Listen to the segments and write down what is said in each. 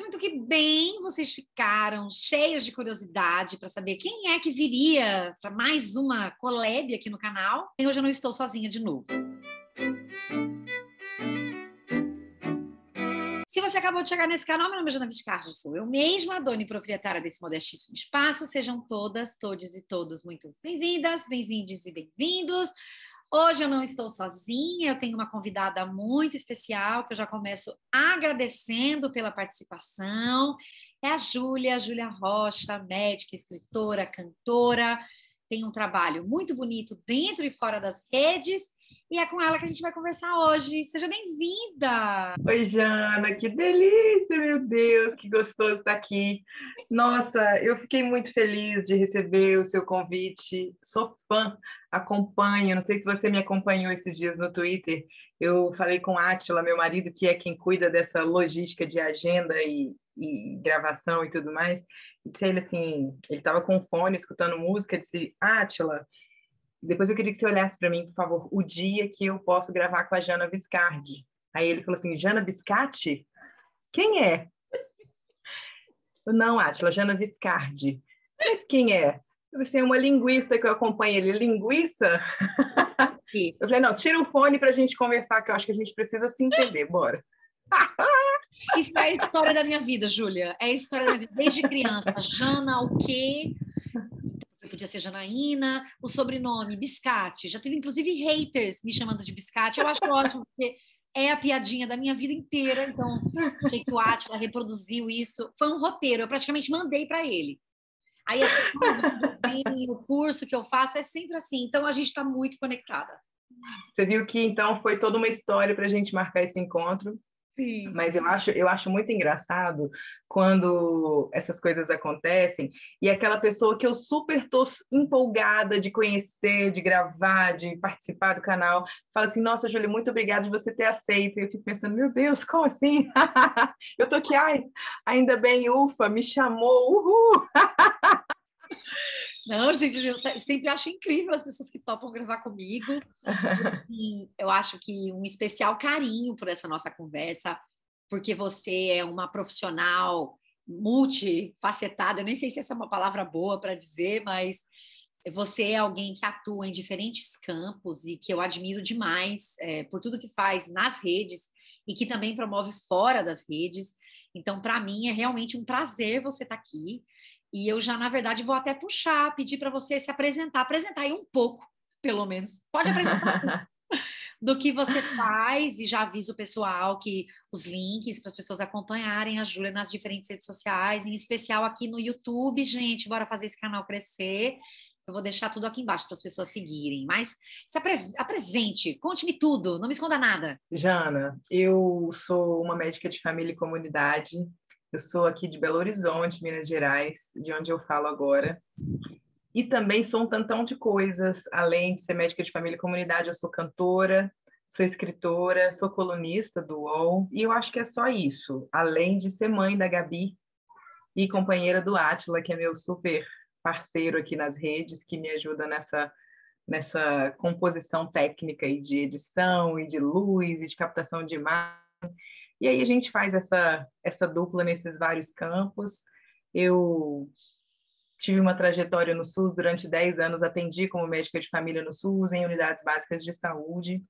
Pois muito que bem, vocês ficaram cheias de curiosidade para saber quem é que viria para mais uma collab aqui no canal. E hoje eu não estou sozinha de novo. Se você acabou de chegar nesse canal, meu nome é Jana Viscardi, sou eu mesma, dona e proprietária desse modestíssimo espaço. Sejam todas, todes e todos muito bem-vindas, bem-vindes e bem-vindos. Hoje eu não estou sozinha, eu tenho uma convidada muito especial, que eu já começo agradecendo pela participação. É a Júlia Rocha, médica, escritora, cantora. Tem um trabalho muito bonito dentro e fora das redes. E é com ela que a gente vai conversar hoje. Seja bem-vinda! Oi, Jana, que delícia, meu Deus, que gostoso estar aqui. Nossa, eu fiquei muito feliz de receber o seu convite. Sou fã, acompanho. Não sei se você me acompanhou esses dias no Twitter. Eu falei com Átila, meu marido, que é quem cuida dessa logística de agenda e gravação e tudo mais. E disse a ele assim, ele estava com fone, escutando música, disse, Átila, depois eu queria que você olhasse para mim, por favor, o dia que eu posso gravar com a Jana Viscardi. Aí ele falou assim, Jana Biscatti? Quem é? Eu, não, Átila, Jana Viscardi. Mas quem é? Você é uma linguista que eu acompanho ele. Linguiça? Sim. Eu falei, não, tira o fone para a gente conversar, que eu acho que a gente precisa se entender, bora. Isso é a história da minha vida, Júlia. É a história da minha vida desde criança. Jana, o quê? Podia ser Janaína, o sobrenome, Biscatti. Já teve, inclusive, haters me chamando de Biscatti. Eu acho ótimo, porque é a piadinha da minha vida inteira. Então, achei que o Átila reproduziu isso. Foi um roteiro, eu praticamente mandei para ele. Aí, assim, o curso que eu faço é sempre assim. Então, a gente está muito conectada. Você viu que, então, foi toda uma história para a gente marcar esse encontro. Sim. Mas eu acho muito engraçado quando essas coisas acontecem e aquela pessoa que eu super estou empolgada de conhecer, de gravar, de participar do canal, fala assim, nossa, Júlia, muito obrigada de você ter aceito. E eu fico pensando, meu Deus, como assim? Eu tô aqui, ai, ainda bem, ufa, me chamou, uhul! Não, gente, eu sempre acho incrível as pessoas que topam gravar comigo. E, assim, eu acho que um especial carinho por essa nossa conversa, porque você é uma profissional multifacetada. Eu nem sei se essa é uma palavra boa para dizer, mas você é alguém que atua em diferentes campos e que eu admiro demais por tudo que faz nas redes e que também promove fora das redes. Então, para mim, é realmente um prazer você estar aqui. E eu já, na verdade, vou até puxar, pedir para você se apresentar aí um pouco, pelo menos. Pode apresentar do que você faz e já aviso o pessoal que os links para as pessoas acompanharem a Júlia nas diferentes redes sociais, em especial aqui no YouTube, gente, bora fazer esse canal crescer. Eu vou deixar tudo aqui embaixo para as pessoas seguirem. Mas se apresente, conte-me tudo, não me esconda nada. Jana, eu sou uma médica de família e comunidade. Eu sou aqui de Belo Horizonte, Minas Gerais, de onde eu falo agora. E também sou um tantão de coisas, além de ser médica de família e comunidade, eu sou cantora, sou escritora, sou colunista do UOL, e eu acho que é só isso, além de ser mãe da Gabi e companheira do Átila, que é meu super parceiro aqui nas redes, que me ajuda nessa composição técnica e de edição, e de luz, e de captação de imagem. E aí a gente faz essa dupla nesses vários campos. Eu tive uma trajetória no SUS durante 10 anos, atendi como médica de família no SUS, em unidades básicas de saúde.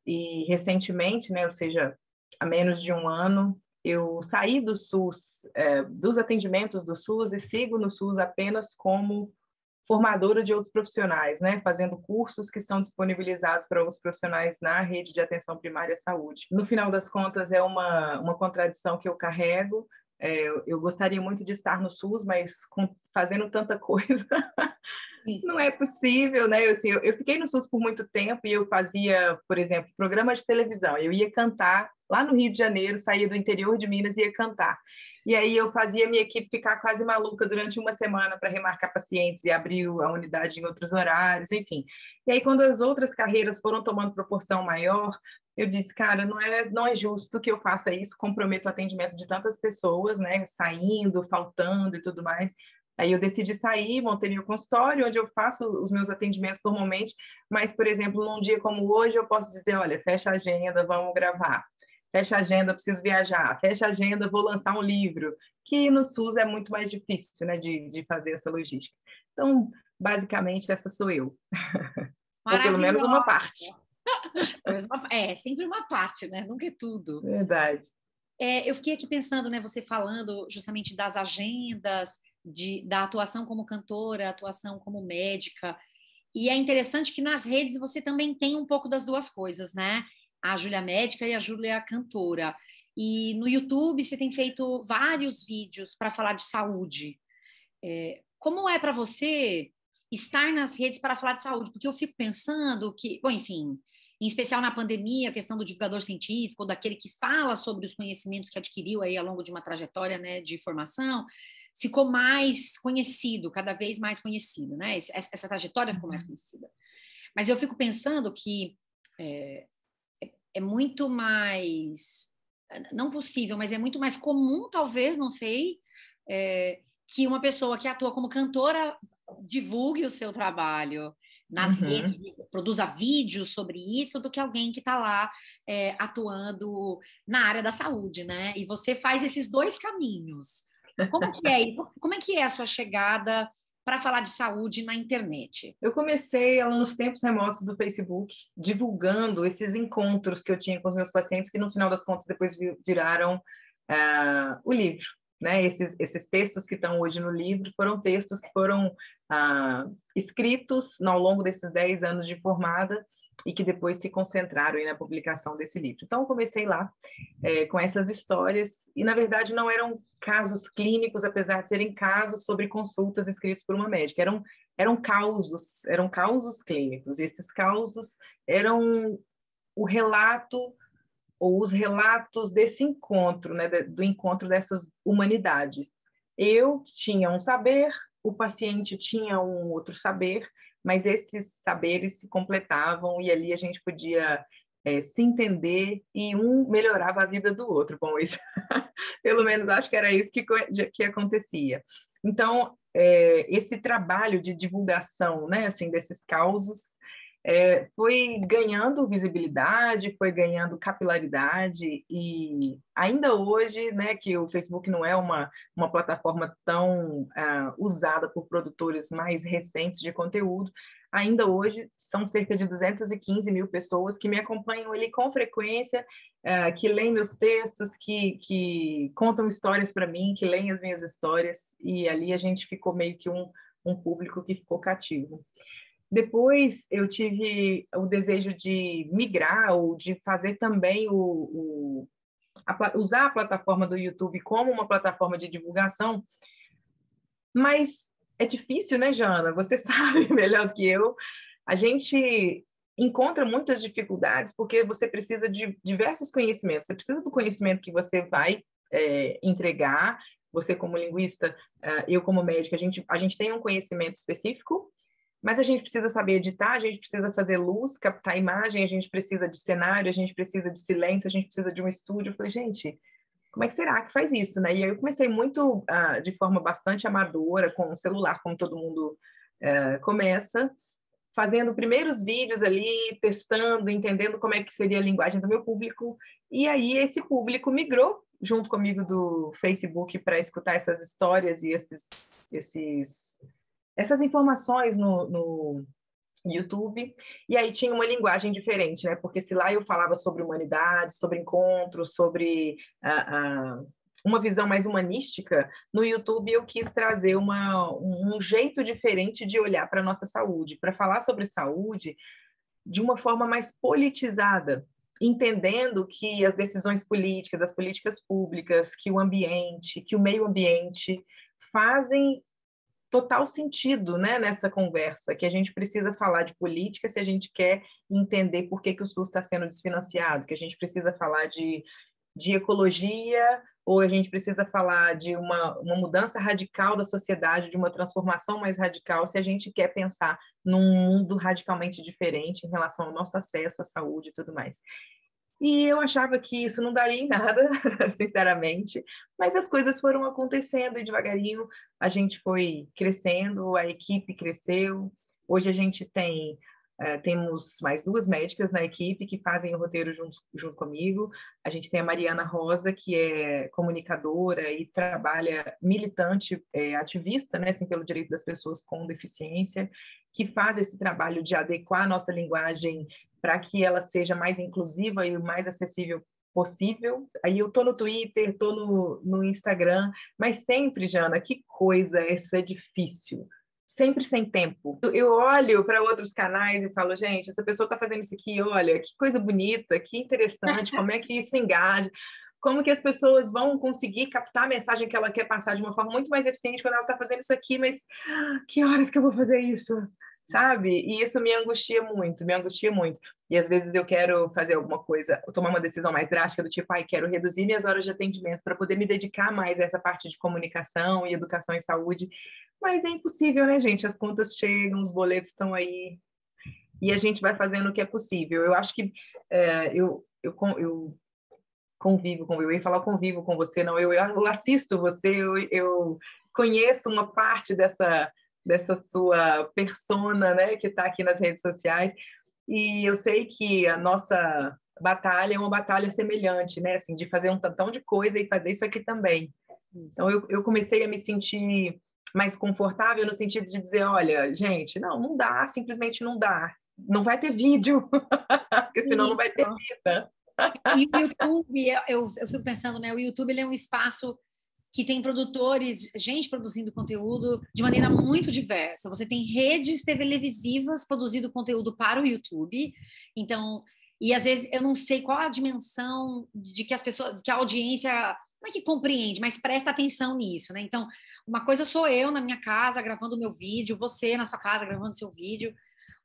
E recentemente, né, ou seja, há menos de um ano, eu saí do SUS, dos atendimentos do SUS e sigo no SUS apenas como formadora de outros profissionais, né, fazendo cursos que são disponibilizados para outros profissionais na rede de atenção primária à saúde. No final das contas, é uma contradição que eu carrego. Eu gostaria muito de estar no SUS, mas fazendo tanta coisa, não é possível, né? Eu fiquei no SUS por muito tempo e eu fazia, por exemplo, programa de televisão. Eu ia cantar lá no Rio de Janeiro, saía do interior de Minas e ia cantar. E aí eu fazia minha equipe ficar quase maluca durante uma semana para remarcar pacientes e abrir a unidade em outros horários, enfim. E aí quando as outras carreiras foram tomando proporção maior, eu disse, cara, não é justo que eu faça isso, comprometo o atendimento de tantas pessoas, né, saindo, faltando e tudo mais. Aí eu decidi sair, montei meu consultório, onde eu faço os meus atendimentos normalmente, mas, por exemplo, num dia como hoje, eu posso dizer, olha, fecha a agenda, vamos gravar. fecha a agenda, preciso viajar, fecha a agenda, vou lançar um livro, que no SUS é muito mais difícil, né, de fazer essa logística. Então, basicamente, essa sou eu. Ou pelo menos uma parte. É sempre uma parte, né? Nunca é tudo. Verdade. Eu fiquei aqui pensando, né, você falando justamente das agendas, da atuação como cantora, atuação como médica. E é interessante que nas redes você também tem um pouco das duas coisas, né? A Júlia médica e a Júlia cantora. E no YouTube você tem feito vários vídeos para falar de saúde. Como é para você estar nas redes para falar de saúde? Porque eu fico pensando que, bom, enfim, em especial na pandemia, a questão do divulgador científico, ou daquele que fala sobre os conhecimentos que adquiriu aí ao longo de uma trajetória, né, de formação, ficou mais conhecido, cada vez mais conhecido, né? Essa trajetória ficou mais conhecida. Mas eu fico pensando que é muito mais, não possível, mas é muito mais comum, talvez, não sei, que uma pessoa que atua como cantora divulgue o seu trabalho nas redes, produza vídeos sobre isso, do que alguém que está lá atuando na área da saúde, né? E você faz esses dois caminhos. Como é que é a sua chegada para falar de saúde na internet? Eu comecei nos tempos remotos do Facebook, divulgando esses encontros que eu tinha com os meus pacientes, que no final das contas depois viraram o livro. Né? Esses textos que estão hoje no livro foram textos que foram escritos ao longo desses 10 anos de formada e que depois se concentraram aí na publicação desse livro. Então, eu comecei lá com essas histórias, e, na verdade, não eram casos clínicos, apesar de serem casos sobre consultas escritos por uma médica. Eram causos clínicos, e esses causos eram o relato ou os relatos desse encontro, né, do encontro dessas humanidades. Eu tinha um saber, o paciente tinha um outro saber, mas esses saberes se completavam e ali a gente podia se entender e um melhorava a vida do outro. Bom, isso, pelo menos acho que era isso que acontecia. Então, esse trabalho de divulgação, né, assim, desses causos, foi ganhando visibilidade, foi ganhando capilaridade, e ainda hoje, né, que o Facebook não é uma plataforma tão usada por produtores mais recentes de conteúdo, ainda hoje são cerca de 215 mil pessoas que me acompanham ali com frequência, que leem meus textos, que contam histórias para mim, que leem as minhas histórias, e ali a gente ficou meio que um público que ficou cativo. Depois eu tive o desejo de migrar ou de fazer também usar a plataforma do YouTube como uma plataforma de divulgação, mas é difícil, né, Jana? Você sabe melhor do que eu. A gente encontra muitas dificuldades porque você precisa de diversos conhecimentos. Você precisa do conhecimento que você vai entregar. Você como linguista, eu como médica, a gente tem um conhecimento específico, mas a gente precisa saber editar, a gente precisa fazer luz, captar imagem, a gente precisa de cenário, a gente precisa de silêncio, a gente precisa de um estúdio. Eu falei, gente, como é que será que faz isso, né? E aí eu comecei muito de forma bastante amadora, com o celular, como todo mundo começa, fazendo primeiros vídeos ali, testando, entendendo como é que seria a linguagem do meu público. E aí esse público migrou junto comigo do Facebook para escutar essas histórias e essas informações no YouTube, e aí tinha uma linguagem diferente, né? Porque se lá eu falava sobre humanidade, sobre encontros, sobre uma visão mais humanística, no YouTube eu quis trazer um jeito diferente de olhar para a nossa saúde, para falar sobre saúde de uma forma mais politizada, entendendo que as decisões políticas, as políticas públicas, que o ambiente, que o meio ambiente fazem total sentido, né, nessa conversa, que a gente precisa falar de política se a gente quer entender por que o SUS está sendo desfinanciado, que a gente precisa falar de ecologia, ou a gente precisa falar de uma mudança radical da sociedade, de uma transformação mais radical, se a gente quer pensar num mundo radicalmente diferente em relação ao nosso acesso à saúde e tudo mais. E eu achava que isso não daria em nada, sinceramente, mas as coisas foram acontecendo e devagarinho a gente foi crescendo, a equipe cresceu. Hoje a gente tem temos mais 2 médicas na equipe que fazem o roteiro junto comigo. A gente tem a Mariana Rosa, que é comunicadora e trabalha militante, ativista, né, assim, pelo direito das pessoas com deficiência, que faz esse trabalho de adequar a nossa linguagem para que ela seja mais inclusiva e o mais acessível possível. Aí eu tô no Twitter, tô no Instagram, mas sempre, Jana, que coisa, isso é difícil. Sempre sem tempo. Eu olho para outros canais e falo, gente, essa pessoa está fazendo isso aqui, olha, que coisa bonita, que interessante, como é que isso engaja, como que as pessoas vão conseguir captar a mensagem que ela quer passar de uma forma muito mais eficiente quando ela está fazendo isso aqui, mas que horas que eu vou fazer isso? Sabe? E isso me angustia muito, me angustia muito. E às vezes eu quero fazer alguma coisa, tomar uma decisão mais drástica do tipo, quero reduzir minhas horas de atendimento para poder me dedicar mais a essa parte de comunicação e educação e saúde. Mas é impossível, né, gente? As contas chegam, os boletos estão aí e a gente vai fazendo o que é possível. Eu acho que eu convivo, eu ia falar convivo com você, não, eu assisto você, eu conheço uma parte dessa sua persona, né, que está aqui nas redes sociais, e eu sei que a nossa batalha é uma batalha semelhante, né, assim, de fazer um tantão de coisa e fazer isso aqui também. Então, eu comecei a me sentir mais confortável no sentido de dizer, olha, gente, não dá, simplesmente não dá. Não vai ter vídeo, porque senão não vai ter vida. E o YouTube, eu fico pensando, né, o YouTube ele é um espaço que tem produtores, gente produzindo conteúdo de maneira muito diversa. Você tem redes televisivas produzindo conteúdo para o YouTube. Então, e às vezes eu não sei qual a dimensão de que as pessoas, que a audiência, não é que compreende, mas presta atenção nisso, né? Então, uma coisa sou eu na minha casa gravando o meu vídeo, você na sua casa gravando seu vídeo.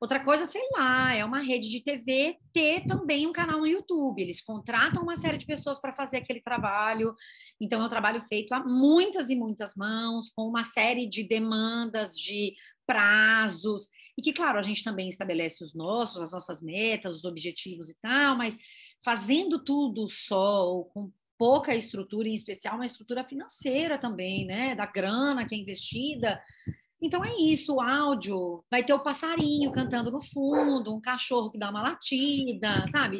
Outra coisa, sei lá, é uma rede de TV ter também um canal no YouTube. Eles contratam uma série de pessoas para fazer aquele trabalho. Então, é um trabalho feito a muitas e muitas mãos, com uma série de demandas, de prazos. E que, claro, a gente também estabelece os nossos, as nossas metas, os objetivos e tal, mas fazendo tudo só, ou com pouca estrutura, em especial uma estrutura financeira também, né? Da grana que é investida. Então é isso, o áudio vai ter o passarinho cantando no fundo, um cachorro que dá uma latida, sabe?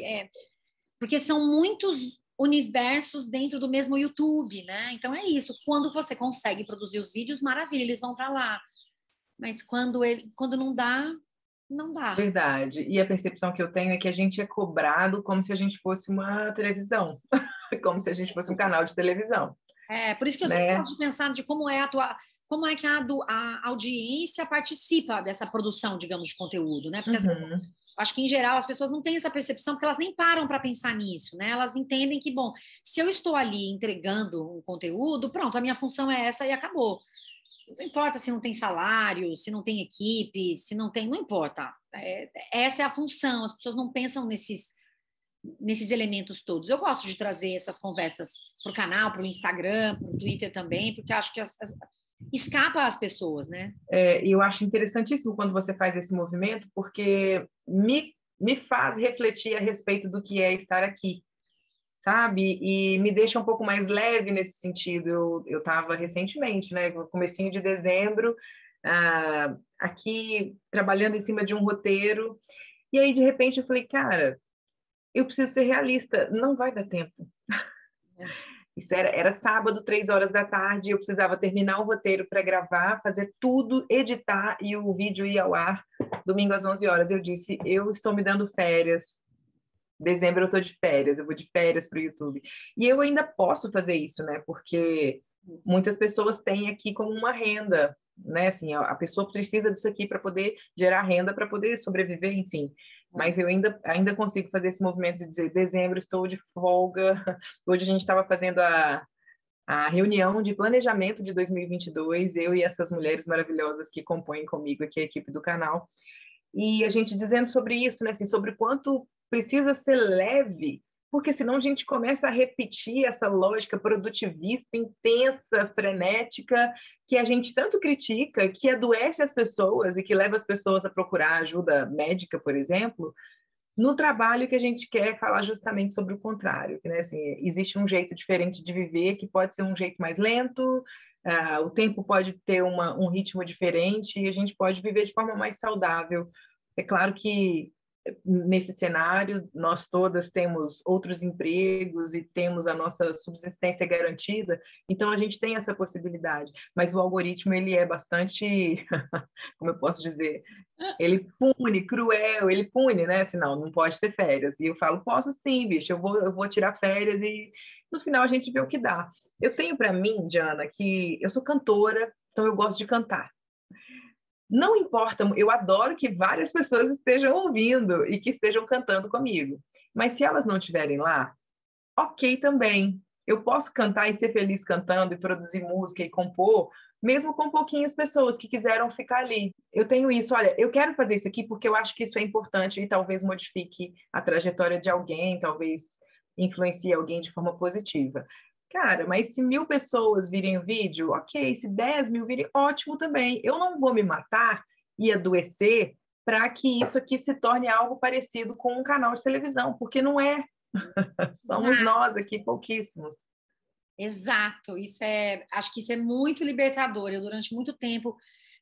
Porque são muitos universos dentro do mesmo YouTube, né? Então é isso. Quando você consegue produzir os vídeos, maravilha, eles vão para lá. Mas quando não dá, não dá. Verdade. E a percepção que eu tenho é que a gente é cobrado como se a gente fosse uma televisão, como se a gente fosse um canal de televisão. Por isso que eu sempre gosto de pensar de como é como é que a audiência participa dessa produção, digamos, de conteúdo, né? Porque às vezes, acho que em geral as pessoas não têm essa percepção porque elas nem param para pensar nisso, né? Elas entendem que, bom, se eu estou ali entregando um conteúdo, pronto, a minha função é essa e acabou. Não importa se não tem salário, se não tem equipe, se não tem, não importa. Essa é a função, as pessoas não pensam nesses elementos todos. Eu gosto de trazer essas conversas para o canal, para o Instagram, para o Twitter também, porque acho que escapa às pessoas, né? E eu acho interessantíssimo quando você faz esse movimento, porque me faz refletir a respeito do que é estar aqui, sabe? E me deixa um pouco mais leve nesse sentido. Eu estava recentemente, né, no comecinho de dezembro, aqui trabalhando em cima de um roteiro, e aí de repente eu falei, cara, eu preciso ser realista, não vai dar tempo. Isso era sábado, 3 horas da tarde, eu precisava terminar o roteiro para gravar, fazer tudo, editar e o vídeo ir ao ar domingo às 11 horas. Eu disse, eu estou me dando férias. Dezembro eu estou de férias, eu vou de férias para o YouTube. E eu ainda posso fazer isso, né? Porque muitas pessoas têm aqui como uma renda, né? Assim, a pessoa precisa disso aqui para poder gerar renda, para poder sobreviver, enfim. Mas eu ainda consigo fazer esse movimento de dizer, dezembro estou de folga. Hoje a gente estava fazendo a reunião de planejamento de 2022, eu e essas mulheres maravilhosas que compõem comigo aqui a equipe do canal. E a gente dizendo sobre isso, né? Assim, sobre o quanto precisa ser leve, porque senão a gente começa a repetir essa lógica produtivista, intensa, frenética, que a gente tanto critica, que adoece as pessoas e que leva as pessoas a procurar ajuda médica, por exemplo, no trabalho que a gente quer falar justamente sobre o contrário, né? Assim, existe um jeito diferente de viver que pode ser um jeito mais lento, o tempo pode ter um ritmo diferente e a gente pode viver de forma mais saudável É claro que nesse cenário nós todas temos outros empregos e temos a nossa subsistência garantida, então a gente tem essa possibilidade. Mas o algoritmo, ele é bastante, como eu posso dizer, ele pune, cruel, ele pune, né? Assim, não pode ter férias. E eu falo, posso sim, bicho, eu vou tirar férias e no final a gente vê o que dá. Eu tenho para mim, Diana, que eu sou cantora, então eu gosto de cantar. Não importa, eu adoro que várias pessoas estejam ouvindo e que estejam cantando comigo. Mas se elas não estiverem lá, ok também. Eu posso cantar e ser feliz cantando e produzir música e compor, mesmo com pouquinhas pessoas que quiseram ficar ali. Eu tenho isso, olha, eu quero fazer isso aqui porque eu acho que isso é importante e talvez modifique a trajetória de alguém, talvez influencie alguém de forma positiva. Cara, mas se 1.000 pessoas virem o vídeo, ok. Se 10.000 virem, ótimo também. Eu não vou me matar e adoecer para que isso aqui se torne algo parecido com um canal de televisão, porque não é. Somos nós aqui, pouquíssimos. Exato, acho que isso é muito libertador. Eu, durante muito tempo,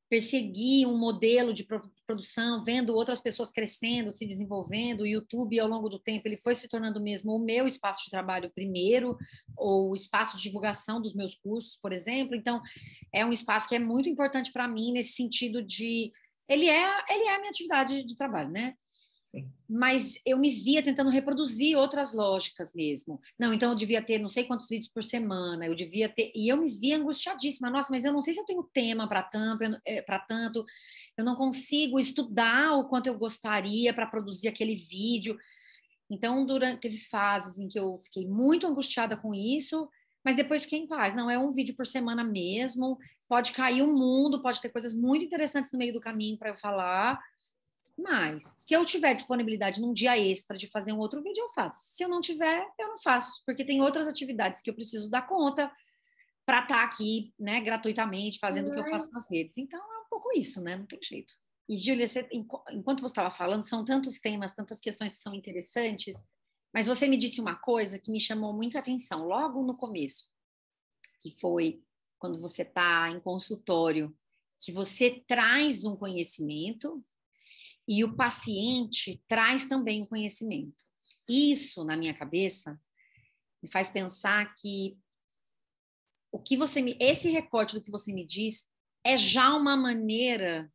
persegui um modelo de produção, vendo outras pessoas crescendo, se desenvolvendo. O YouTube, ao longo do tempo, ele foi se tornando mesmo o meu espaço de trabalho primeiro, ou o espaço de divulgação dos meus cursos, por exemplo. Então, é um espaço que é muito importante para mim nesse sentido de... Ele é a minha atividade de trabalho, né? Mas eu me via tentando reproduzir outras lógicas mesmo. Não, então eu devia ter não sei quantos vídeos por semana, eu devia ter... E eu me via angustiadíssima. Nossa, mas eu não sei se eu tenho tema para tanto, eu não consigo estudar o quanto eu gostaria para produzir aquele vídeo. Então, teve fases em que eu fiquei muito angustiada com isso, mas depois fiquei em paz. Não, é um vídeo por semana mesmo, pode cair o mundo, pode ter coisas muito interessantes no meio do caminho para eu falar. Mas, se eu tiver disponibilidade num dia extra de fazer um outro vídeo, eu faço. Se eu não tiver, eu não faço, porque tem outras atividades que eu preciso dar conta para estar aqui, né, gratuitamente, fazendo o que eu faço nas redes. Então, é um pouco isso, né? Não tem jeito. E, Júlia, enquanto você estava falando, são tantos temas, tantas questões que são interessantes, mas você me disse uma coisa que me chamou muita atenção logo no começo, que foi quando você está em consultório, que você traz um conhecimento e o paciente traz também o conhecimento. Isso, na minha cabeça, me faz pensar que esse recorte do que você me diz é já uma maneira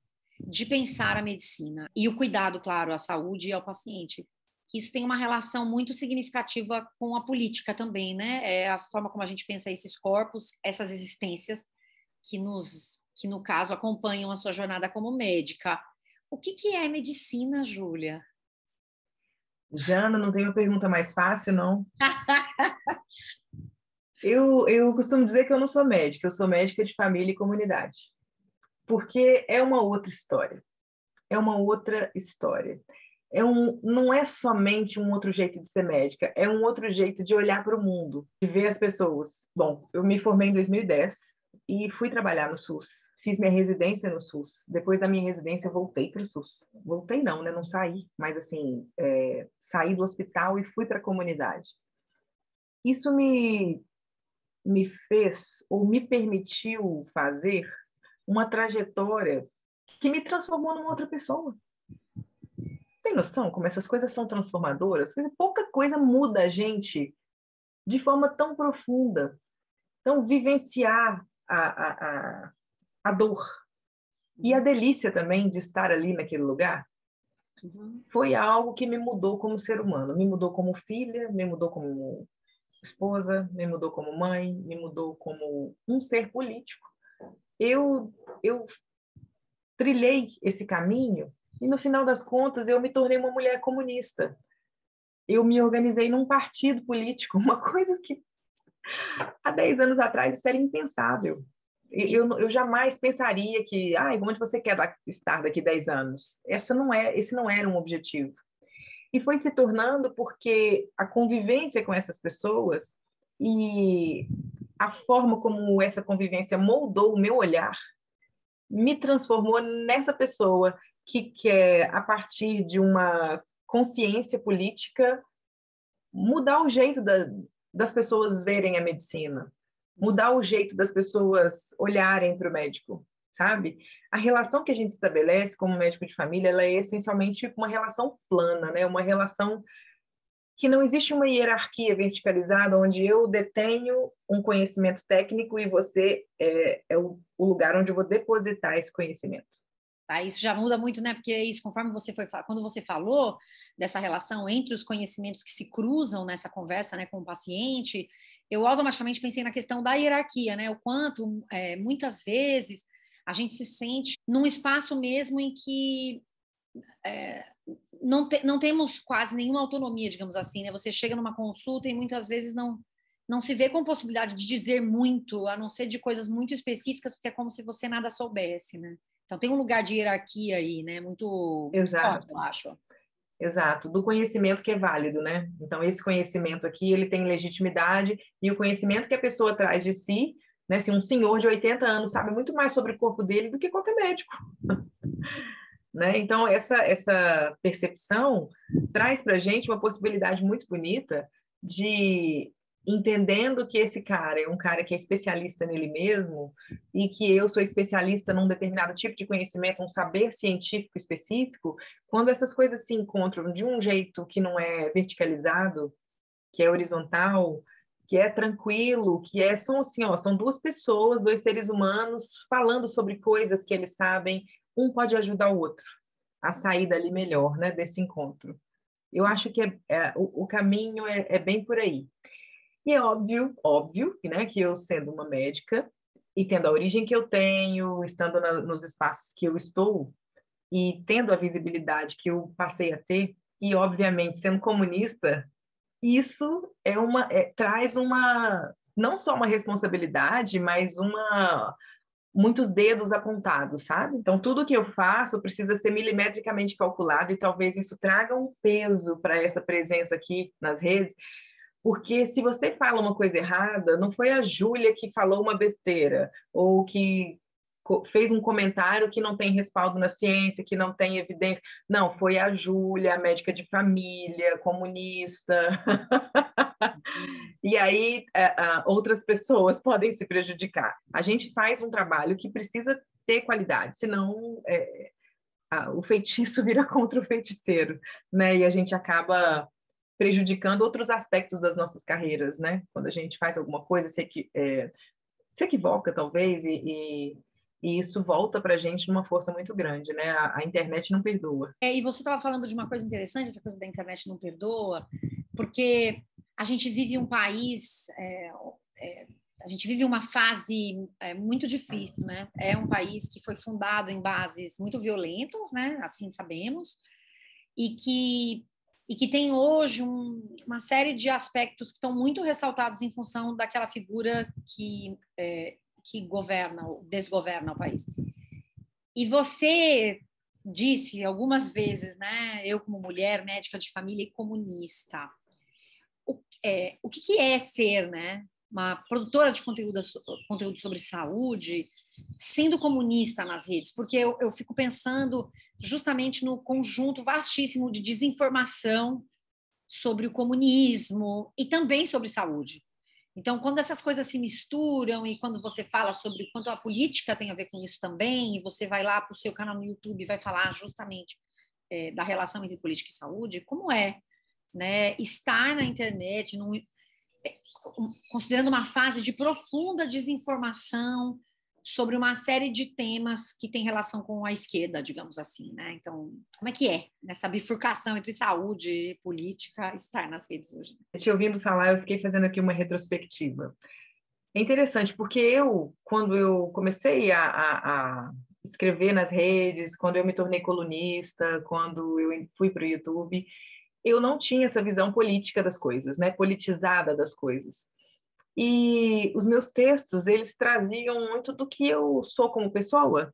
de pensar a medicina e o cuidado, claro, à saúde e ao paciente. Isso tem uma relação muito significativa com a política também, né? É a forma como a gente pensa esses corpos, essas existências que no caso, acompanham a sua jornada como médica. O que é medicina, Júlia? Jana, não tem uma pergunta mais fácil, não? Eu costumo dizer que eu não sou médica, eu sou médica de família e comunidade. Porque é uma outra história. É uma outra história. Não é somente um outro jeito de ser médica, é um outro jeito de olhar para o mundo, de ver as pessoas. Bom, eu me formei em 2010 e fui trabalhar no SUS. Fiz minha residência no SUS. Depois da minha residência, eu voltei para o SUS. Voltei não, né? Não saí, mas assim, saí do hospital e fui para a comunidade. Isso me fez, ou me permitiu fazer uma trajetória que me transformou numa outra pessoa. Você tem noção como essas coisas são transformadoras? Pouca coisa muda a gente de forma tão profunda. Então, vivenciar a dor e a delícia também de estar ali naquele lugar foi algo que me mudou como ser humano. Me mudou como filha, me mudou como esposa, me mudou como mãe, me mudou como um ser político. Eu trilhei esse caminho e, no final das contas, eu me tornei uma mulher comunista. Eu me organizei num partido político, uma coisa que há 10 anos atrás isso era impensável. Eu jamais pensaria que, onde você quer estar daqui 10 anos? Esse não era um objetivo. E foi se tornando porque a convivência com essas pessoas e a forma como essa convivência moldou o meu olhar me transformou nessa pessoa que quer, a partir de uma consciência política, mudar o jeito das pessoas verem a medicina, mudar o jeito das pessoas olharem para o médico. sabe? A relação que a gente estabelece como médico de família, ela é essencialmente uma relação plana, né? Uma relação que não existe uma hierarquia verticalizada onde eu detenho um conhecimento técnico e você é o lugar onde eu vou depositar esse conhecimento. Tá? Isso já muda muito, né? Porque isso, conforme quando você falou dessa relação entre os conhecimentos que se cruzam nessa conversa, né, com o paciente, eu automaticamente pensei na questão da hierarquia, né? O quanto, muitas vezes, a gente se sente num espaço mesmo em que não temos quase nenhuma autonomia, digamos assim, né? Você chega numa consulta e muitas vezes não se vê com possibilidade de dizer muito, a não ser de coisas muito específicas, porque é como se você nada soubesse, né? Então tem um lugar de hierarquia aí, né? Muito forte, eu acho. Exato, do conhecimento que é válido, né? Então, esse conhecimento aqui, ele tem legitimidade, e o conhecimento que a pessoa traz de si, né? Se um senhor de 80 anos sabe muito mais sobre o corpo dele do que qualquer médico. Né? Então, essa percepção traz para a gente uma possibilidade muito bonita de, entendendo que esse cara é um cara que é especialista nele mesmo e que eu sou especialista num determinado tipo de conhecimento, um saber científico específico, quando essas coisas se encontram de um jeito que não é verticalizado, que é horizontal, que é tranquilo, são assim, ó, são duas pessoas, dois seres humanos falando sobre coisas que eles sabem, um pode ajudar o outro a sair dali melhor, né, desse encontro. Eu acho que o caminho é bem por aí. E é óbvio, né, que eu sendo uma médica e tendo a origem que eu tenho, estando nos espaços que eu estou e tendo a visibilidade que eu passei a ter, e obviamente sendo comunista, isso traz não só uma responsabilidade, mas muitos dedos apontados, sabe? Então, tudo que eu faço precisa ser milimetricamente calculado e talvez isso traga um peso para essa presença aqui nas redes, porque se você fala uma coisa errada, não foi a Júlia que falou uma besteira ou que fez um comentário que não tem respaldo na ciência, que não tem evidência. Não, foi a Júlia, a médica de família, comunista. E aí outras pessoas podem se prejudicar. A gente faz um trabalho que precisa ter qualidade, senão o feitiço vira contra o feiticeiro, né? E a gente acaba prejudicando outros aspectos das nossas carreiras, né? Quando a gente faz alguma coisa, se equivoca, talvez, e isso volta para a gente numa força muito grande, né? A internet não perdoa. E você estava falando de uma coisa interessante, essa coisa da internet não perdoa, porque a gente vive um país, a gente vive uma fase muito difícil, né? É um país que foi fundado em bases muito violentas, né? Assim sabemos, e que tem hoje uma série de aspectos que estão muito ressaltados em função daquela figura que governa, desgoverna o país. E você disse algumas vezes, né? Eu como mulher, médica de família e comunista, o que é ser, né? Uma produtora de conteúdo sobre saúde, sendo comunista nas redes, porque eu fico pensando justamente no conjunto vastíssimo de desinformação sobre o comunismo e também sobre saúde. Então, quando essas coisas se misturam e quando você fala sobre quanto a política tem a ver com isso também, e você vai lá para o seu canal no YouTube e vai falar justamente da relação entre política e saúde, como é, né, estar na internet considerando uma fase de profunda desinformação sobre uma série de temas que tem relação com a esquerda, digamos assim, né? Então, como é que é nessa bifurcação entre saúde e política estar nas redes hoje? Te ouvindo falar, eu fiquei fazendo aqui uma retrospectiva. É interessante, porque quando eu comecei a escrever nas redes, quando eu me tornei colunista, quando eu fui para o YouTube, eu não tinha essa visão política das coisas, né? Politizada das coisas. E os meus textos, eles traziam muito do que eu sou como pessoa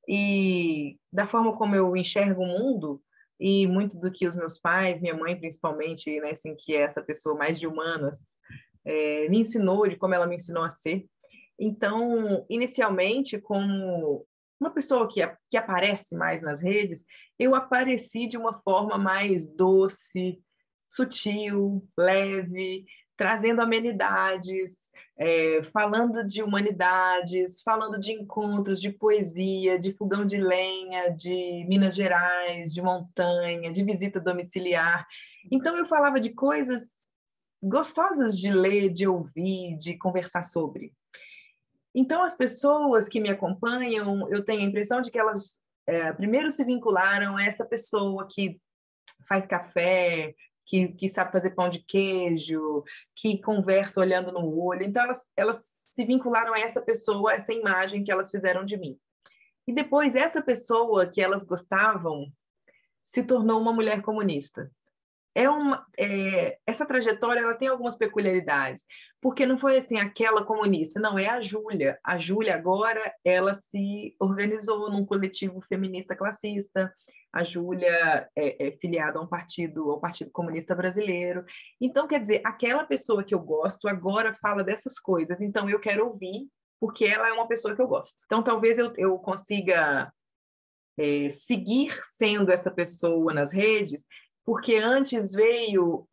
e da forma como eu enxergo o mundo e muito do que os meus pais, minha mãe principalmente, né, assim, que é essa pessoa mais de humanas, me ensinou, de como ela me ensinou a ser. Então, inicialmente, como uma pessoa que aparece mais nas redes, eu apareci de uma forma mais doce, sutil, leve, trazendo amenidades, falando de humanidades, falando de encontros, de poesia, de fogão de lenha, de Minas Gerais, de montanha, de visita domiciliar. Então, eu falava de coisas gostosas de ler, de ouvir, de conversar sobre. Então, as pessoas que me acompanham, eu tenho a impressão de que elas primeiro se vincularam a essa pessoa que faz café, que sabe fazer pão de queijo, que conversa olhando no olho. Então, elas se vincularam a essa pessoa, a essa imagem que elas fizeram de mim. E depois, essa pessoa que elas gostavam se tornou uma mulher comunista. Essa trajetória ela tem algumas peculiaridades, porque não foi assim aquela comunista, não, é a Júlia. A Júlia agora ela se organizou num coletivo feminista classista. A Júlia é filiada ao Partido Comunista Brasileiro. Então, quer dizer, aquela pessoa que eu gosto agora fala dessas coisas, então eu quero ouvir, porque ela é uma pessoa que eu gosto. Então, talvez eu consiga seguir sendo essa pessoa nas redes, porque antes veio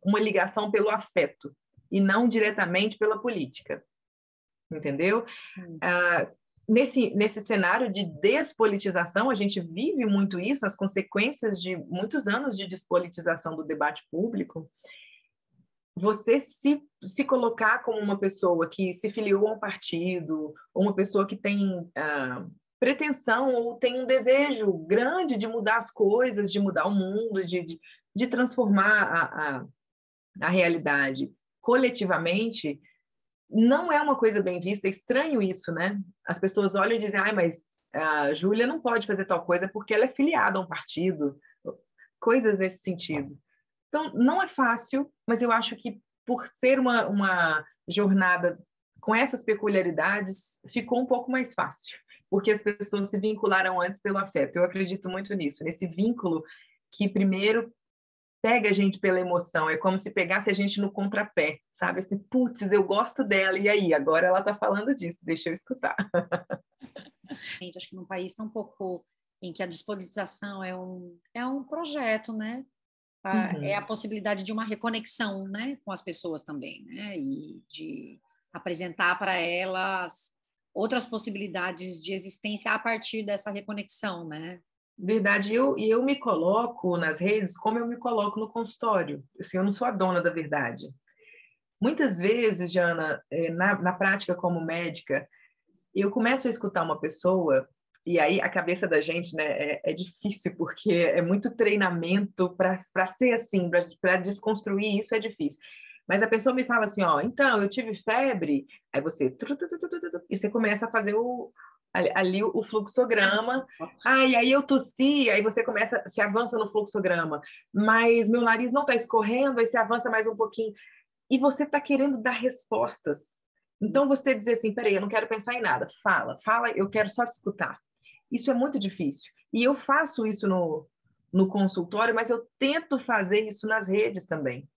uma ligação pelo afeto e não diretamente pela política, entendeu? Nesse cenário de despolitização, a gente vive muito isso, as consequências de muitos anos de despolitização do debate público. Você se colocar como uma pessoa que se filiou a um partido, ou uma pessoa que tem pretensão ou tem um desejo grande de mudar as coisas, de mudar o mundo, de transformar a realidade coletivamente, não é uma coisa bem vista. É estranho isso, né? As pessoas olham e dizem, mas a Júlia não pode fazer tal coisa porque ela é filiada a um partido, coisas nesse sentido. Então, não é fácil, mas eu acho que por ser uma jornada com essas peculiaridades, ficou um pouco mais fácil, porque as pessoas se vincularam antes pelo afeto. Eu acredito muito nisso, nesse vínculo que primeiro pega a gente pela emoção, é como se pegasse a gente no contrapé, sabe? Assim, putz, eu gosto dela, e aí? Agora ela está falando disso, deixa eu escutar. Acho que num país tão pouco em que a despolitização é um projeto, né? É a possibilidade de uma reconexão, né, com as pessoas também, né? E de apresentar para elas outras possibilidades de existência a partir dessa reconexão, né? Verdade, eu me coloco nas redes como eu me coloco no consultório. Assim, eu não sou a dona da verdade. Muitas vezes, Jana, na prática como médica, eu começo a escutar uma pessoa e aí a cabeça da gente, né, é difícil, porque é muito treinamento para ser assim, para desconstruir isso é difícil. Mas a pessoa me fala assim, então, eu tive febre, aí você... E você começa a fazer ali o fluxograma, e aí eu tossi, aí você se avança no fluxograma, mas meu nariz não está escorrendo, aí você avança mais um pouquinho, e você está querendo dar respostas. Então, você dizer assim, peraí, eu não quero pensar em nada, fala, eu quero só te escutar. Isso é muito difícil. E eu faço isso no consultório, mas eu tento fazer isso nas redes também.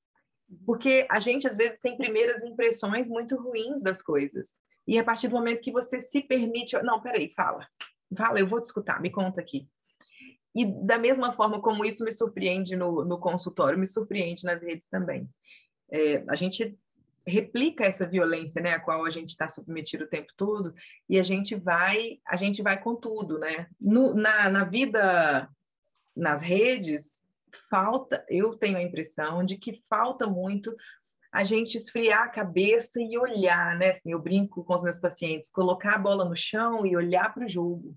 Porque a gente, às vezes, tem primeiras impressões muito ruins das coisas. E a partir do momento que você se permite... Não, peraí, fala, eu vou te escutar, me conta aqui. E da mesma forma como isso me surpreende no consultório, me surpreende nas redes também. A gente replica essa violência, né, a qual a gente está submetido o tempo todo, e a gente vai com tudo, né? Na vida, nas redes, eu tenho a impressão de que falta muito a gente esfriar a cabeça e olhar, né? Assim, eu brinco com os meus pacientes, colocar a bola no chão e olhar para o jogo,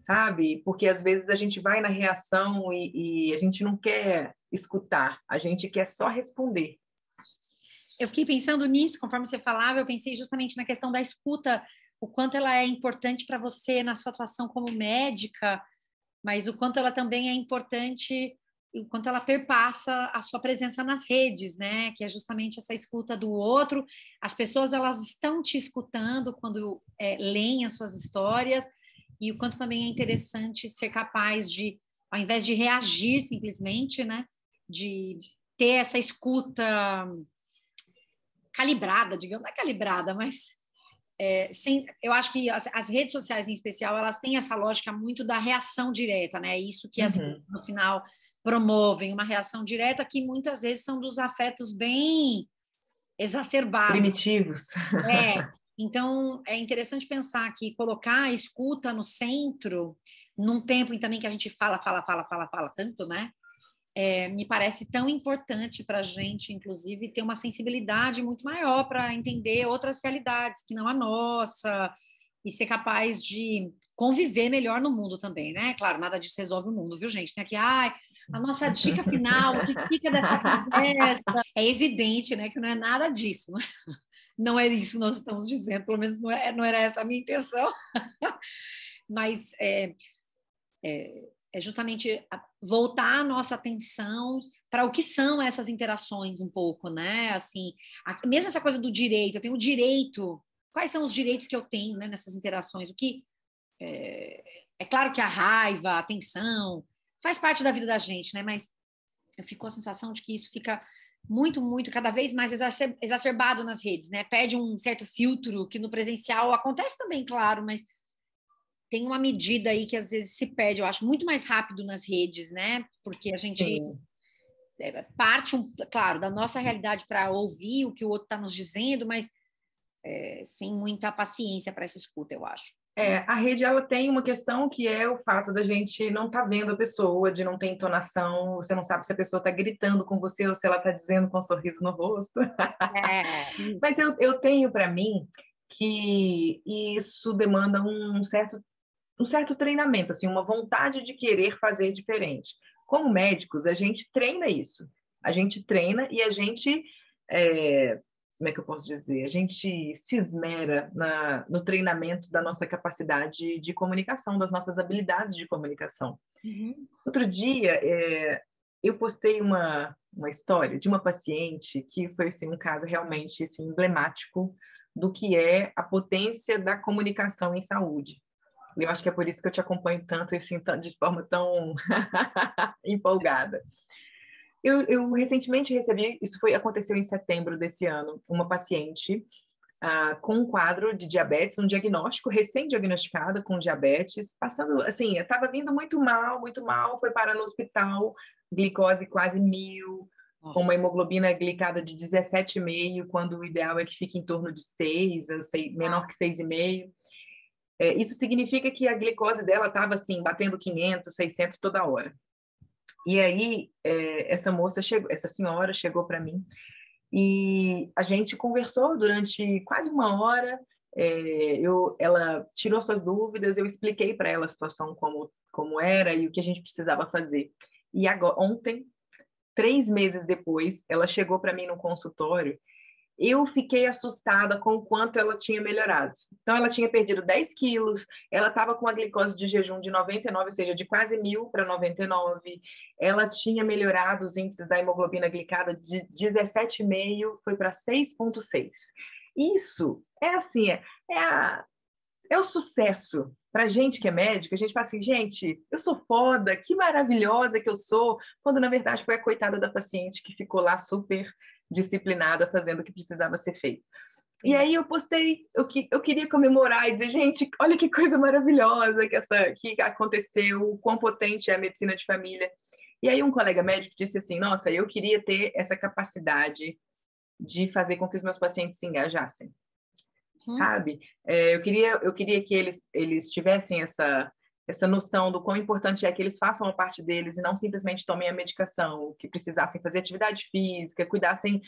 sabe? Porque às vezes a gente vai na reação e a gente não quer escutar, a gente quer só responder. Eu fiquei pensando nisso, conforme você falava, eu pensei justamente na questão da escuta, o quanto ela é importante para você na sua atuação como médica, mas o quanto ela também é importante, o quanto ela perpassa a sua presença nas redes, né? Que é justamente essa escuta do outro. As pessoas, elas estão te escutando quando leem as suas histórias, e o quanto também é interessante ser capaz de, ao invés de reagir simplesmente, né? De ter essa escuta calibrada, digamos, não é calibrada, mas eu acho que as redes sociais em especial, elas têm essa lógica muito da reação direta, né? Isso que, assim, no final, promovem uma reação direta que muitas vezes são dos afetos bem exacerbados. Primitivos. Então, é interessante pensar que colocar a escuta no centro, num tempo em também que a gente fala tanto, né? Me parece tão importante para a gente, inclusive, ter uma sensibilidade muito maior para entender outras realidades que não a nossa e ser capaz de conviver melhor no mundo também, né? Claro, nada disso resolve o mundo, viu, gente? Tem aqui, a nossa dica final, o que fica dessa conversa? É evidente, né, que não é nada disso, né? Não é isso que nós estamos dizendo, pelo menos não era essa a minha intenção, mas é justamente voltar a nossa atenção para o que são essas interações um pouco, né? Assim, mesmo essa coisa do direito, eu tenho o direito, quais são os direitos que eu tenho, né, nessas interações? O que é claro que a raiva, a tensão faz parte da vida da gente, né? Mas ficou a sensação de que isso fica muito, cada vez mais exacerbado nas redes, né? Perde um certo filtro que no presencial acontece também, claro, mas tem uma medida aí que às vezes se perde, eu acho, muito mais rápido nas redes, né? Porque a gente parte, claro, da nossa realidade para ouvir o que o outro está nos dizendo, mas sem muita paciência para essa escuta, eu acho. A rede ela tem uma questão que é o fato da gente não estar vendo a pessoa, de não ter entonação, você não sabe se a pessoa está gritando com você ou se ela está dizendo com um sorriso no rosto. Mas eu tenho para mim que isso demanda um certo treinamento, assim, uma vontade de querer fazer diferente. Como médicos, a gente treina isso. A gente treina e a gente, como é que eu posso dizer? A gente se esmera no treinamento da nossa capacidade de comunicação, das nossas habilidades de comunicação. Uhum. Outro dia, eu postei uma história de uma paciente que foi assim, um caso realmente assim, emblemático do que é a potência da comunicação em saúde. Eu acho que é por isso que eu te acompanho tanto, assim, de forma tão empolgada. Eu recentemente recebi, aconteceu em setembro desse ano, uma paciente com um quadro de diabetes, um diagnóstico recém-diagnosticada com diabetes, passando, assim, estava vindo muito mal, foi parar no hospital, glicose quase 1000, com uma hemoglobina glicada de 17,5, quando o ideal é que fique em torno de 6, eu sei, menor que 6,5. Isso significa que a glicose dela estava assim, batendo 500, 600 toda hora. E aí, essa senhora chegou para mim e a gente conversou durante quase uma hora. Ela tirou suas dúvidas, eu expliquei para ela a situação como era e o que a gente precisava fazer. E agora, ontem, 3 meses depois, ela chegou para mim no consultório. Eu fiquei assustada com o quanto ela tinha melhorado. Então, ela tinha perdido 10 quilos, ela estava com a glicose de jejum de 99, ou seja, de quase 1000 para 99. Ela tinha melhorado os índices da hemoglobina glicada de 17,5, foi para 6,6. Isso é assim, é o sucesso. Para a gente que é médico, a gente fala assim, gente, eu sou foda, que maravilhosa que eu sou, quando na verdade foi a coitada da paciente que ficou lá super disciplinada, fazendo o que precisava ser feito. E aí eu postei, eu queria comemorar e dizer, gente, olha que coisa maravilhosa que aconteceu, o quão potente é a medicina de família. E aí um colega médico disse assim, nossa, eu queria ter essa capacidade de fazer com que os meus pacientes se engajassem, sabe? Eu queria que eles tivessem essa noção do quão importante é que eles façam a parte deles e não simplesmente tomem a medicação, que precisassem fazer atividade física, cuidassem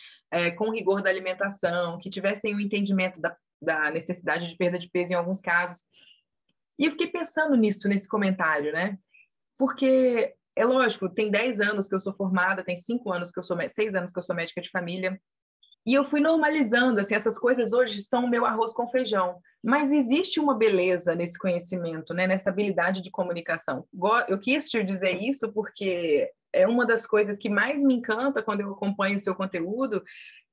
com rigor da alimentação, que tivessem um entendimento da necessidade de perda de peso em alguns casos. E eu fiquei pensando nisso, nesse comentário, né? Porque, é lógico, tem 10 anos que eu sou formada, tem 6 anos que eu sou médica de família, e eu fui normalizando, assim, essas coisas hoje são o meu arroz com feijão. Mas existe uma beleza nesse conhecimento, né? Nessa habilidade de comunicação. Eu quis te dizer isso porque é uma das coisas que mais me encanta quando eu acompanho o seu conteúdo,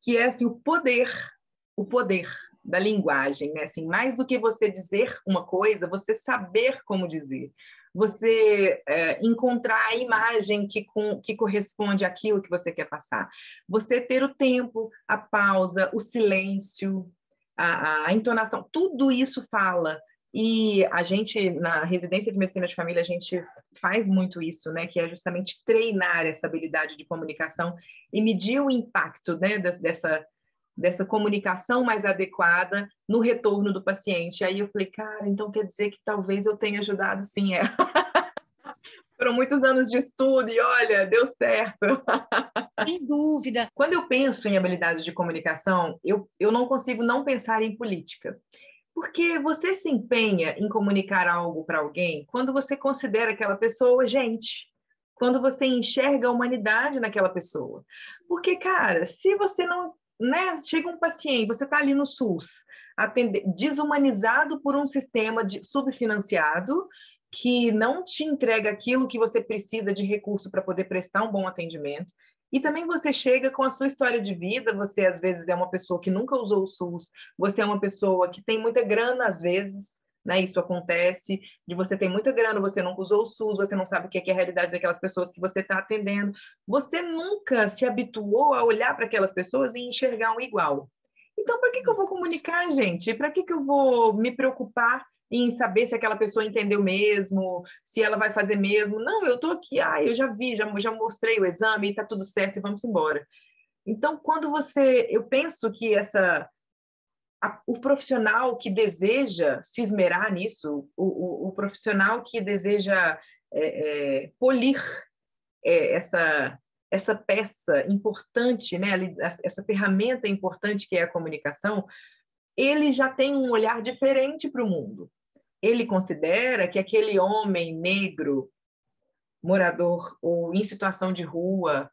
que é assim, o poder da linguagem, né? Assim, mais do que você dizer uma coisa, você saber como dizer. Você encontrar a imagem que corresponde àquilo que você quer passar. Você ter o tempo, a pausa, o silêncio, a entonação, tudo isso fala, E a gente, na residência de medicina de família, a gente faz muito isso, né? Que é justamente treinar essa habilidade de comunicação e medir o impacto, né? Dessa comunicação mais adequada no retorno do paciente. Aí eu falei, cara, então quer dizer que talvez eu tenha ajudado sim. Foram muitos anos de estudo e olha, deu certo. Sem dúvida. Quando eu penso em habilidades de comunicação, eu não consigo não pensar em política. Porque você se empenha em comunicar algo para alguém quando você considera aquela pessoa gente, quando você enxerga a humanidade naquela pessoa. Porque, cara, se você não, né, chega um paciente, você está ali no SUS, desumanizado por um sistema subfinanciado que não te entrega aquilo que você precisa de recurso para poder prestar um bom atendimento. E também você chega com a sua história de vida, você às vezes é uma pessoa que nunca usou o SUS, você é uma pessoa que tem muita grana às vezes, né? Isso acontece, de você ter muita grana, você nunca usou o SUS, você não sabe o que é a realidade daquelas pessoas que você está atendendo. Você nunca se habituou a olhar para aquelas pessoas e enxergar um igual. Então, para que eu vou comunicar, gente? Para que eu vou me preocupar em saber se aquela pessoa entendeu mesmo, se ela vai fazer mesmo? Não, eu estou aqui, eu já vi, já mostrei o exame, está tudo certo e vamos embora. Então, quando eu penso que o profissional que deseja se esmerar nisso, o profissional que deseja polir essa peça importante, né, essa ferramenta importante que é a comunicação, ele já tem um olhar diferente para o mundo. Ele considera que aquele homem negro, morador ou em situação de rua,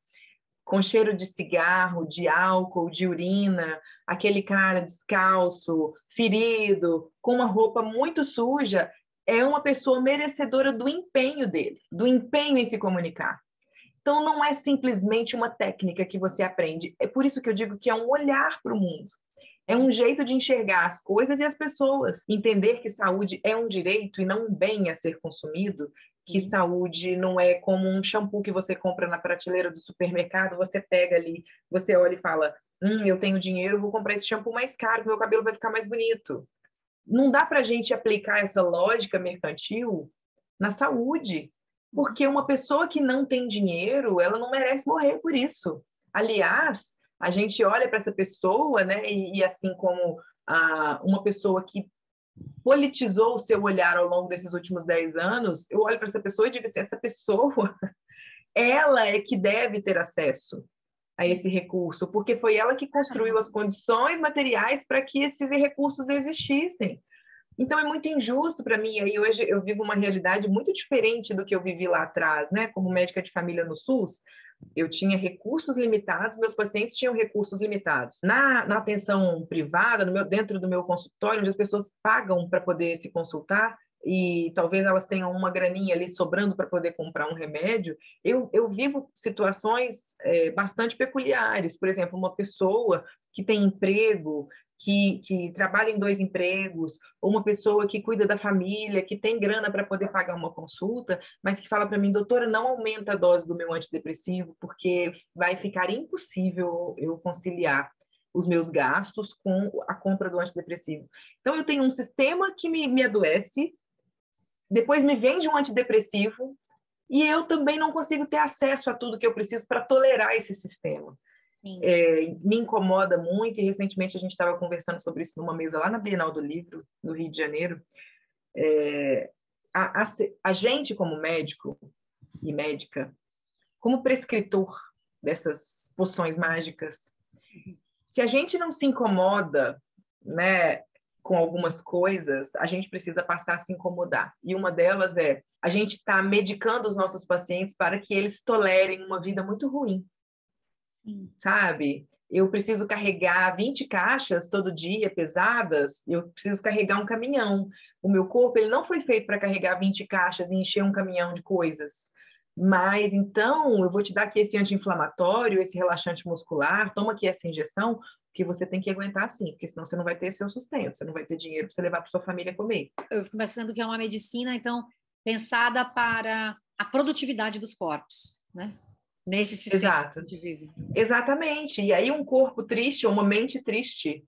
com cheiro de cigarro, de álcool, de urina, aquele cara descalço, ferido, com uma roupa muito suja, é uma pessoa merecedora do empenho dele, do empenho em se comunicar. Então, não é simplesmente uma técnica que você aprende. É por isso que eu digo que é um olhar para o mundo. É um jeito de enxergar as coisas e as pessoas. Entender que saúde é um direito e não um bem a ser consumido. Que saúde não é como um shampoo que você compra na prateleira do supermercado, você pega ali, você olha e fala, eu tenho dinheiro, vou comprar esse shampoo mais caro, que meu cabelo vai ficar mais bonito. Não dá para a gente aplicar essa lógica mercantil na saúde, porque uma pessoa que não tem dinheiro, ela não merece morrer por isso. Aliás, a gente olha para essa pessoa, né, e assim como uma pessoa que politizou o seu olhar ao longo desses últimos 10 anos, eu olho para essa pessoa e digo assim, essa pessoa, ela é que deve ter acesso a esse recurso, porque foi ela que construiu as condições materiais para que esses recursos existissem. Então, é muito injusto para mim. Aí hoje eu vivo uma realidade muito diferente do que eu vivi lá atrás, né? Como médica de família no SUS, eu tinha recursos limitados, meus pacientes tinham recursos limitados. Na atenção privada, dentro do meu consultório, onde as pessoas pagam para poder se consultar, e talvez elas tenham uma graninha ali sobrando para poder comprar um remédio, eu vivo situações bastante peculiares. Por exemplo, uma pessoa que tem emprego, que trabalha em 2 empregos, ou uma pessoa que cuida da família, que tem grana para poder pagar uma consulta, mas que fala para mim, doutora, não aumenta a dose do meu antidepressivo, porque vai ficar impossível eu conciliar os meus gastos com a compra do antidepressivo. Então, eu tenho um sistema que me adoece, depois me vende um antidepressivo, e eu também não consigo ter acesso a tudo que eu preciso para tolerar esse sistema. Me incomoda muito, e recentemente a gente estava conversando sobre isso numa mesa lá na Bienal do Livro, no Rio de Janeiro. A gente, como médico e médica, como prescritor dessas poções mágicas, se a gente não se incomoda, né, com algumas coisas, a gente precisa passar a se incomodar. E uma delas é a gente está medicando os nossos pacientes para que eles tolerem uma vida muito ruim. Sabe? Eu preciso carregar 20 caixas todo dia, pesadas, eu preciso carregar um caminhão. O meu corpo ele não foi feito para carregar 20 caixas e encher um caminhão de coisas. Mas, então, eu vou te dar aqui esse anti-inflamatório, esse relaxante muscular, toma aqui essa injeção, que você tem que aguentar sim, porque senão você não vai ter seu sustento, você não vai ter dinheiro para você levar para sua família comer. Eu fico pensando que é uma medicina, então, pensada para a produtividade dos corpos, né? Nesse sistema Exato. que a gente vive. Exatamente. E aí um corpo triste ou uma mente triste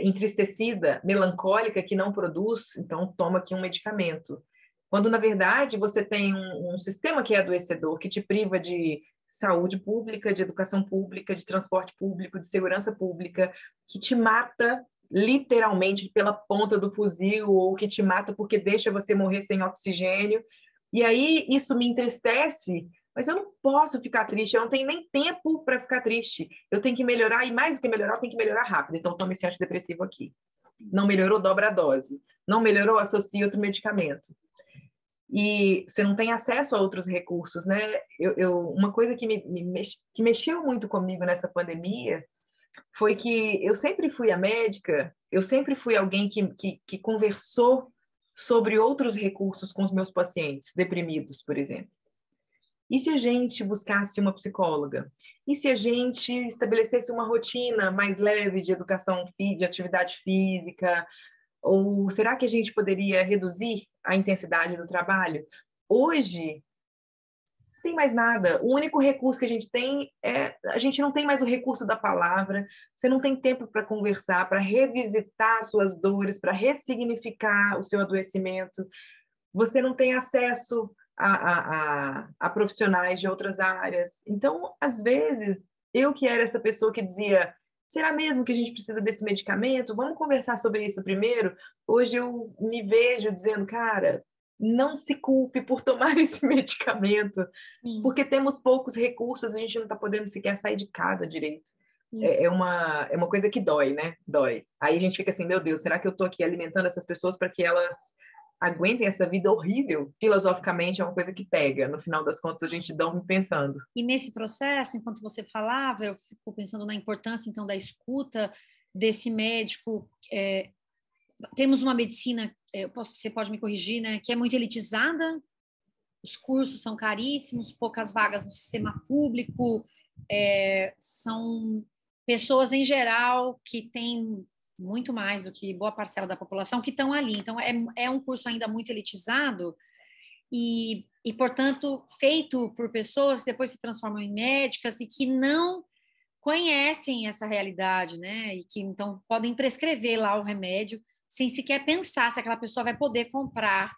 entristecida, melancólica, que não produz, então toma aqui um medicamento. Quando, na verdade, você tem um sistema que é adoecedor, que te priva de saúde pública, de educação pública, de transporte público, de segurança pública, que te mata literalmente pela ponta do fuzil, ou que te mata porque deixa você morrer sem oxigênio. E aí isso me entristece, mas eu não posso ficar triste, eu não tenho nem tempo para ficar triste. Eu tenho que melhorar, e mais do que melhorar, eu tenho que melhorar rápido. Então, tome esse antidepressivo aqui. Não melhorou, dobra a dose. Não melhorou, associa outro medicamento. E você não tem acesso a outros recursos, né? Uma coisa que que mexeu muito comigo nessa pandemia foi que eu sempre fui a médica, eu sempre fui alguém que conversou sobre outros recursos com os meus pacientes deprimidos, por exemplo. E se a gente buscasse uma psicóloga? E se a gente estabelecesse uma rotina mais leve de educação, de atividade física? Ou será que a gente poderia reduzir a intensidade do trabalho? Hoje, não tem mais nada. O único recurso que a gente tem a gente não tem mais o recurso da palavra. Você não tem tempo para conversar, para revisitar suas dores, para ressignificar o seu adoecimento. Você não tem acesso a profissionais de outras áreas. Então, às vezes, eu que era essa pessoa que dizia: será mesmo que a gente precisa desse medicamento? Vamos conversar sobre isso primeiro. Hoje eu me vejo dizendo: cara, não se culpe por tomar esse medicamento, porque temos poucos recursos, a gente não está podendo sequer sair de casa direito. É uma coisa que dói, né? Dói. Aí a gente fica assim: meu Deus, será que eu estou aqui alimentando essas pessoas para que elas aguentem essa vida horrível? Filosoficamente é uma coisa que pega. No final das contas, a gente dorme pensando. E nesse processo, enquanto você falava, eu fico pensando na importância, então, da escuta desse médico. Temos uma medicina, você pode me corrigir, né, que é muito elitizada, os cursos são caríssimos, poucas vagas no sistema público, são pessoas, em geral, que têm muito mais do que boa parcela da população que estão ali. Então, é um curso ainda muito elitizado e, portanto, feito por pessoas que depois se transformam em médicas e que não conhecem essa realidade, né? E que, então, podem prescrever lá o remédio sem sequer pensar se aquela pessoa vai poder comprar.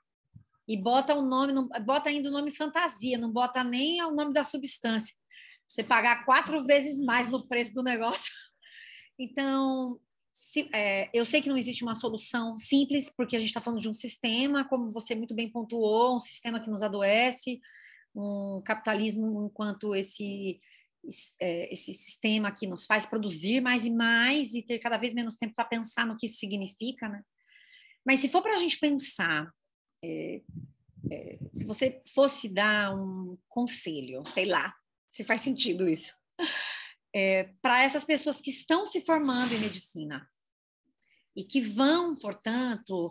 E bota o nome, bota ainda o nome fantasia, não bota nem o nome da substância. Você pagar 4 vezes mais no preço do negócio. Então, eu sei que não existe uma solução simples, porque a gente está falando de um sistema, como você muito bem pontuou, um sistema que nos adoece, um capitalismo enquanto esse sistema que nos faz produzir mais e mais e ter cada vez menos tempo para pensar no que isso significa, né? Mas se for para a gente pensar, se você fosse dar um conselho, sei lá, se faz sentido isso, para essas pessoas que estão se formando em medicina e que vão, portanto,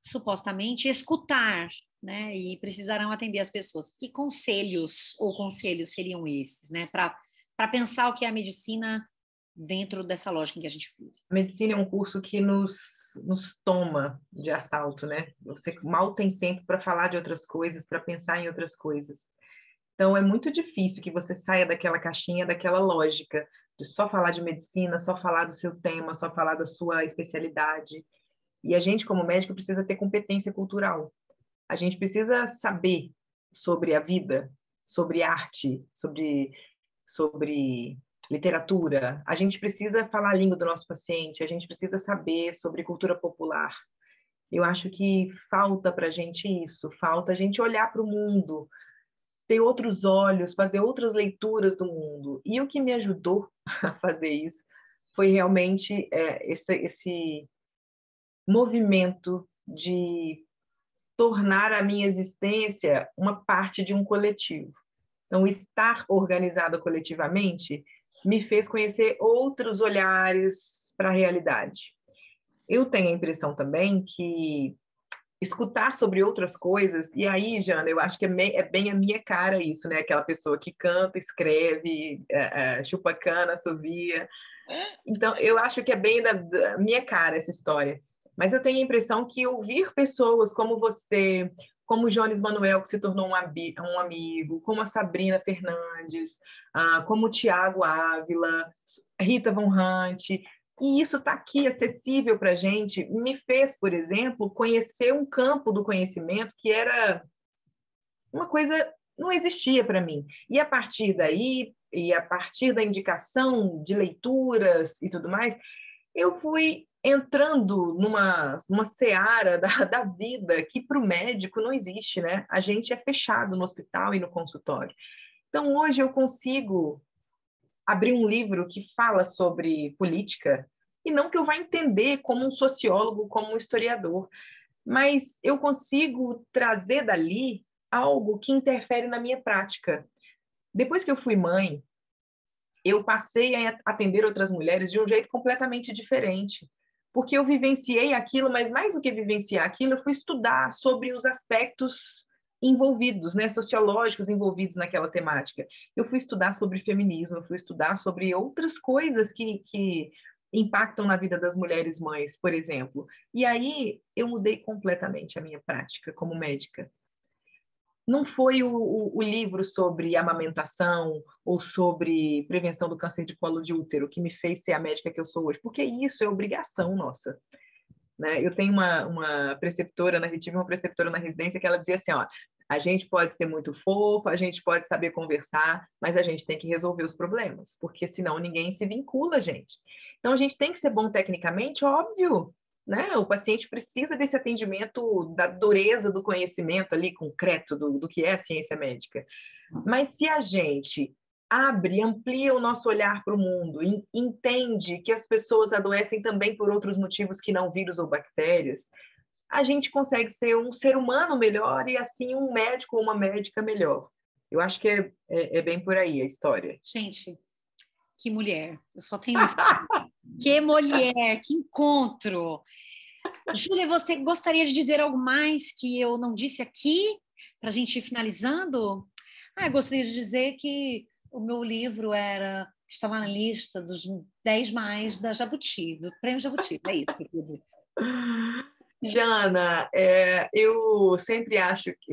supostamente escutar, né, e precisarão atender as pessoas. Que conselhos seriam esses, né, para pensar o que é a medicina dentro dessa lógica em que a gente vive? A medicina é um curso que nos toma de assalto, né? Você mal tem tempo para falar de outras coisas, para pensar em outras coisas. Então, é muito difícil que você saia daquela caixinha, daquela lógica de só falar de medicina, só falar do seu tema, só falar da sua especialidade. E a gente, como médico, precisa ter competência cultural. A gente precisa saber sobre a vida, sobre arte, sobre literatura. A gente precisa falar a língua do nosso paciente, a gente precisa saber sobre cultura popular. Eu acho que falta para a gente isso, falta a gente olhar para o mundo, ter outros olhos, fazer outras leituras do mundo. E o que me ajudou a fazer isso foi realmente esse movimento de tornar a minha existência uma parte de um coletivo. Então, estar organizada coletivamente me fez conhecer outros olhares para a realidade. Eu tenho a impressão também que escutar sobre outras coisas, e aí, Jana, eu acho que é bem a minha cara isso, né? Aquela pessoa que canta, escreve, chupa cana, assovia. Então, eu acho que é bem da minha cara essa história. Mas eu tenho a impressão que ouvir pessoas como você, como o Jones Manuel, que se tornou um amigo, como a Sabrina Fernandes, como o Tiago Ávila, Rita Von Hunt, E isso está aqui acessível para a gente, me fez, por exemplo, conhecer um campo do conhecimento que era uma coisa não existia para mim. E a partir daí, e a partir da indicação de leituras e tudo mais, eu fui entrando numa seara da vida que para o médico não existe, né? A gente é fechado no hospital e no consultório. Então, hoje eu consigo abrir um livro que fala sobre política, e não que eu vá entender como um sociólogo, como um historiador, mas eu consigo trazer dali algo que interfere na minha prática. Depois que eu fui mãe, eu passei a atender outras mulheres de um jeito completamente diferente, porque eu vivenciei aquilo, mas mais do que vivenciar aquilo, eu fui estudar sobre os aspectos envolvidos, né, sociológicos envolvidos naquela temática. Eu fui estudar sobre feminismo, eu fui estudar sobre outras coisas que impactam na vida das mulheres mães, por exemplo. E aí eu mudei completamente a minha prática como médica. Não foi o livro sobre amamentação ou sobre prevenção do câncer de colo de útero que me fez ser a médica que eu sou hoje, porque isso é obrigação nossa. Né? Eu tenho uma preceptora, tive uma preceptora na residência que ela dizia assim, ó, a gente pode ser muito fofa, a gente pode saber conversar, mas a gente tem que resolver os problemas, porque senão ninguém se vincula, gente. Então, a gente tem que ser bom tecnicamente, óbvio, né? O paciente precisa desse atendimento, da dureza do conhecimento ali, concreto, do que é a ciência médica. Mas se a gente abre, amplia o nosso olhar para o mundo, entende que as pessoas adoecem também por outros motivos que não vírus ou bactérias, a gente consegue ser um ser humano melhor e, assim, um médico ou uma médica melhor. Eu acho que é bem por aí a história. Gente, que mulher. Eu só tenho isso. Que mulher, que encontro. Júlia, você gostaria de dizer algo mais que eu não disse aqui, para a gente ir finalizando? Eu gostaria de dizer que o meu livro estava na lista dos 10 mais da Jabuti, do Prêmio Jabuti. É isso que eu queria dizer. Jana, eu sempre acho que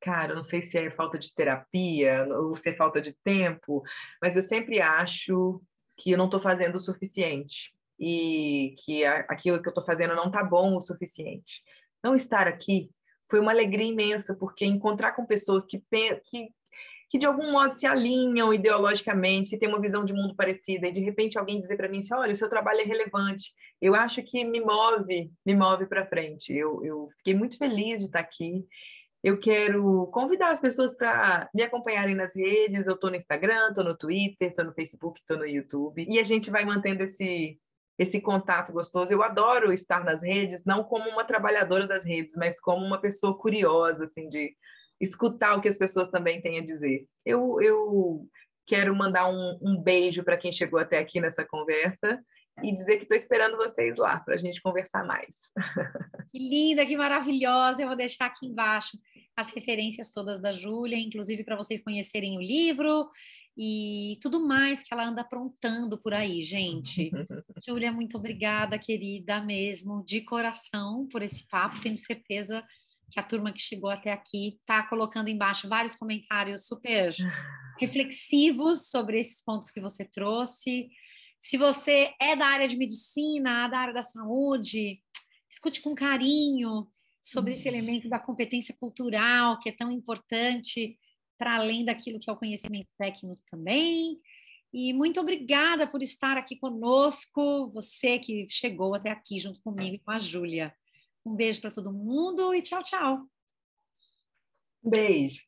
cara, não sei se é falta de terapia ou se é falta de tempo, mas eu sempre acho que eu não estou fazendo o suficiente e que aquilo que eu estou fazendo não está bom o suficiente. Não estar aqui foi uma alegria imensa, porque encontrar com pessoas que de algum modo se alinham ideologicamente, que têm uma visão de mundo parecida, e de repente alguém dizer para mim assim, olha, o seu trabalho é relevante, eu acho que me move para frente. Eu fiquei muito feliz de estar aqui. Eu quero convidar as pessoas para me acompanharem nas redes. Eu estou no Instagram, estou no Twitter, estou no Facebook, estou no YouTube. E a gente vai mantendo esse contato gostoso. Eu adoro estar nas redes, não como uma trabalhadora das redes, mas como uma pessoa curiosa, assim, de escutar o que as pessoas também têm a dizer. Eu quero mandar um beijo para quem chegou até aqui nessa conversa e dizer que estou esperando vocês lá para a gente conversar mais. Que linda, que maravilhosa. Eu vou deixar aqui embaixo as referências todas da Júlia, inclusive para vocês conhecerem o livro e tudo mais que ela anda aprontando por aí, gente. Júlia, muito obrigada, querida, mesmo, de coração, por esse papo. Tenho certeza que a turma que chegou até aqui está colocando embaixo vários comentários super reflexivos sobre esses pontos que você trouxe. Se você é da área de medicina, da área da saúde, escute com carinho sobre esse elemento da competência cultural, que é tão importante para além daquilo que é o conhecimento técnico também. E muito obrigada por estar aqui conosco, você que chegou até aqui junto comigo e com a Júlia. Um beijo para todo mundo e tchau, tchau. Beijo.